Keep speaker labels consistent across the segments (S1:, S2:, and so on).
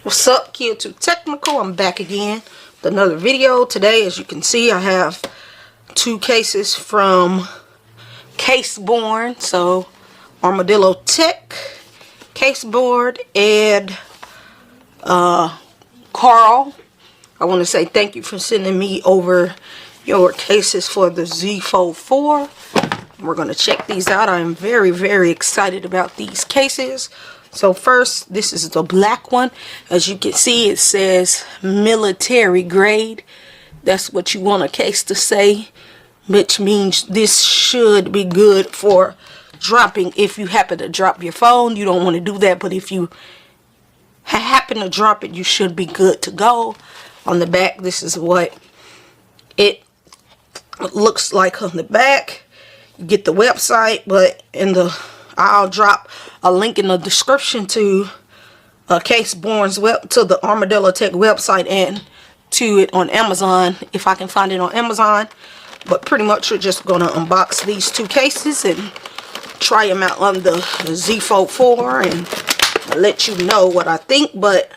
S1: What's up, Kid Too Technical? I'm back again with another video. Today, as you can see, I have two cases from CaseBorne. So, ArmadilloTek, CaseBorne, and Carl. I want to say thank you for sending me over your cases for the Zfold4. We're going to check these out. I am very, very excited about these cases. So first, this is the black one. As you can see, it says military grade. That's what you want a case to say, which means this should be good for dropping. If you happen to drop your phone, you don't want to do that, but if you happen to drop it, you should be good to go. On the back, this is what it looks like on the back. You get the website, but I'll drop a link in the description to CaseBorne's to the ArmadilloTek website and to it on Amazon if I can find it on Amazon. But pretty much we're just gonna unbox these two cases and try them out on the Zfold4 and I'll let you know what I think. But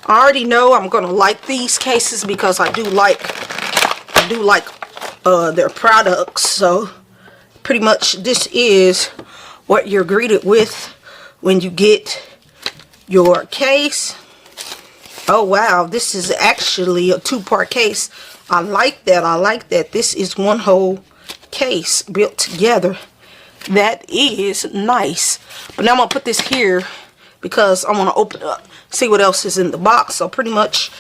S1: I already know I'm gonna like these cases because I do like their products. So pretty much this is what you're greeted with when you get your case. Oh wow, this is actually a two-part case. I like that. I like that. This is one whole case built together. That is nice. But now I'm gonna put this here because I want to open it up, see what else is in the box. So pretty much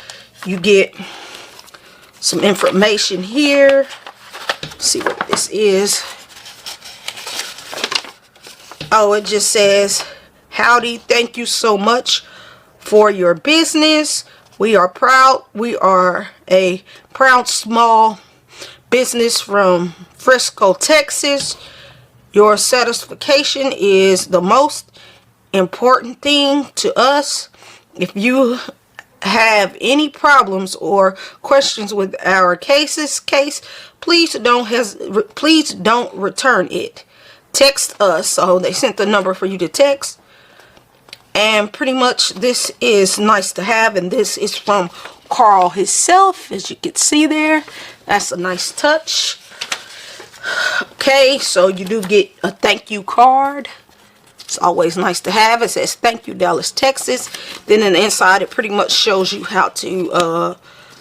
S1: you get some information here. Let's see what this is. Oh, it just says, howdy, thank you so much for your business. We are proud. We are a proud small business from Frisco, Texas. Your satisfaction is the most important thing to us. If you have any problems or questions with our case, please don't return it. Text us. So they sent the number for you to text, and pretty much this is nice to have, and this is from Carl himself, as you can see there. That's a nice touch. Okay, so you do get a thank you card. It's always nice to have. It says thank you, Dallas, Texas. Then in the inside it pretty much shows you how to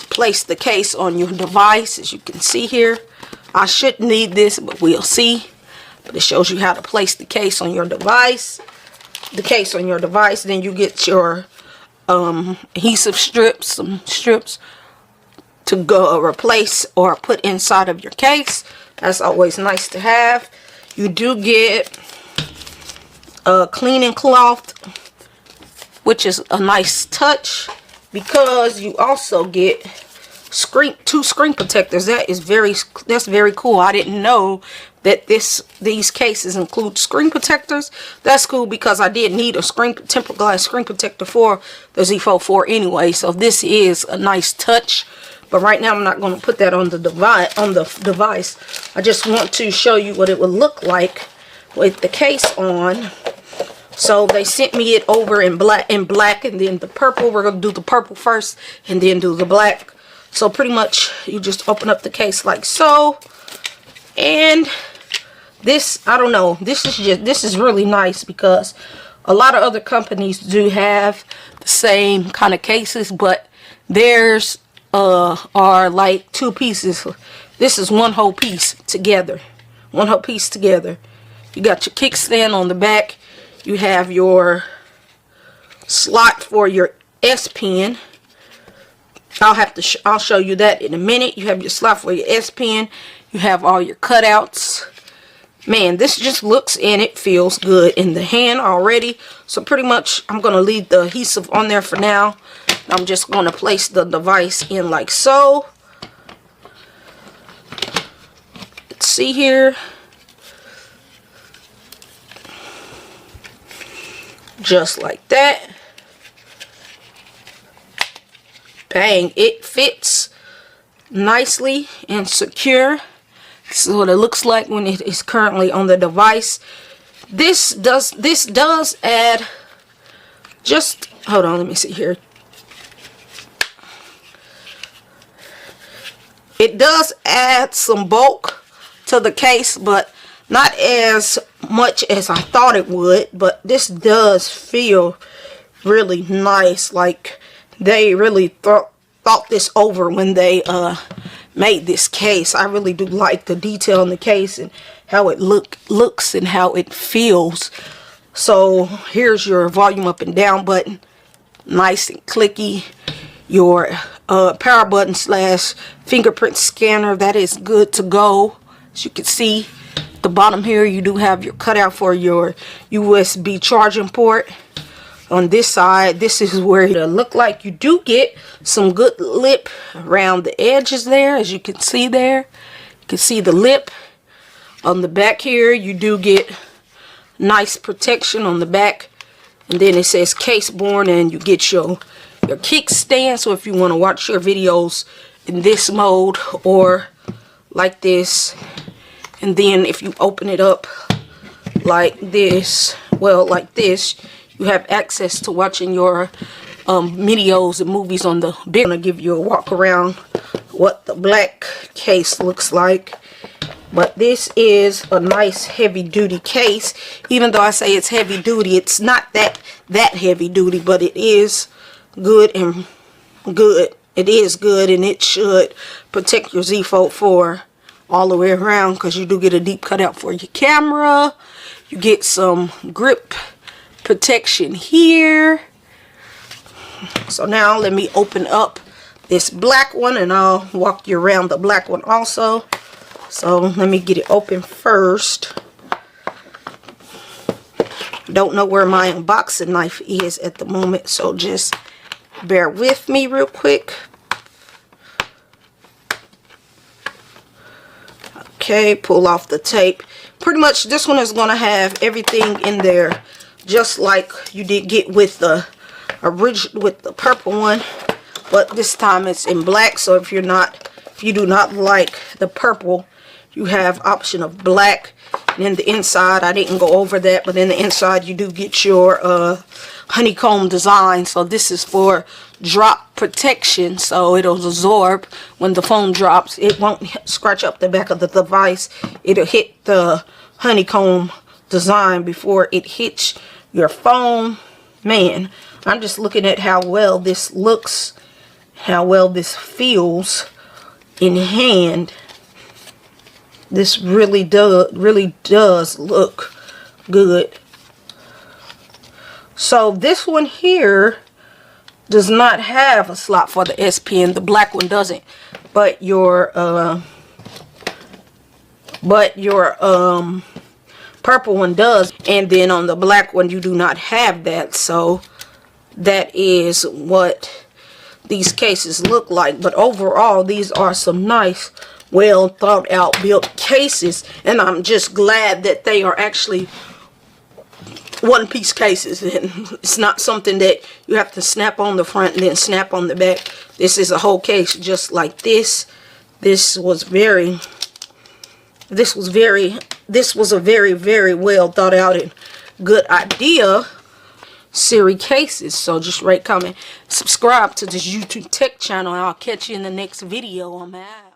S1: place the case on your device, as you can see here. I shouldn't need this, but we'll see. But it shows you how to place the case on your device. Then you get your adhesive strips, some strips to go replace or put inside of your case. That's always nice to have. You do get a cleaning cloth, which is a nice touch, because you also get two screen protectors. That's very cool. I didn't know that these cases include screen protectors. That's cool because I did need a tempered glass screen protector for the Zfold4 anyway. So this is a nice touch. But right now I'm not going to put that on the device. I just want to show you what it would look like with the case on. So they sent me it over in black, and then the purple. We're going to do the purple first and then do the black. So pretty much you just open up the case like so. And this, I don't know, this is really nice because a lot of other companies do have the same kind of cases, but theirs are like two pieces. This is one whole piece together. You got your kickstand on the back. You have your slot for your S Pen. I'll show you that in a minute. You have your slot for your S Pen. You have all your cutouts. Man, this just looks and it feels good in the hand already. So pretty much I'm going to leave the adhesive on there for now. I'm just going to place the device in like so. Let's see here. Just like that. Bang, it fits nicely and secure. This is what it looks like when it is currently on the device. This does add just hold on, let me see here. It does add some bulk to the case, but not as much as I thought it would. But this does feel really nice, like they really thought this over when they made this case. I really do like the detail in the case and how it looks and how it feels. So here's your volume up and down button, nice and clicky. Your power button / fingerprint scanner, that is good to go. As you can see at the bottom here, you do have your cutout for your USB charging port. On this side, this is where it look like you do get some good lip around the edges there. As you can see there, you can see the lip. On the back here, you do get nice protection on the back, and then it says CaseBorne, and you get your kickstand. So if you want to watch your videos in this mode or like this, and then if you open it up like this, well, like this, you have access to watching your videos and movies on the big. I'm gonna give you a walk around what the black case looks like. But this is a nice heavy duty case. Even though I say it's heavy duty, it's not that heavy duty, but it is good and good. It is good, and it should protect your Zfold4 all the way around, because you do get a deep cutout for your camera. You get some grip protection here. So now let me open up this black one, and I'll walk you around the black one also. So let me get it open first. Don't know where my unboxing knife is at the moment, so just bear with me real quick. Okay, pull off the tape. Pretty much this one is going to have everything in there, just like you did get with the original, with the purple one, but this time it's in black. So if you do not like the purple, you have option of black. And in the inside, I didn't go over that, but in the inside you do get your honeycomb design. So this is for drop protection, so it'll absorb when the phone drops. It won't scratch up the back of the device. It'll hit the honeycomb design before it hits your phone. Man, I'm just looking at how well this looks, how well this feels in hand. This really does look good. So this one here does not have a slot for the S Pen. The black one doesn't, but your purple one does. And then on the black one, you do not have that. So that is what these cases look like. But overall, these are some nice, well thought out built cases, and I'm just glad that they are actually one piece cases, and it's not something that you have to snap on the front and then snap on the back. This is a whole case just like this. This was a very very well thought out and good idea series cases. So just rate, comment, subscribe to this YouTube tech channel, and I'll catch you in the next video. I'm out.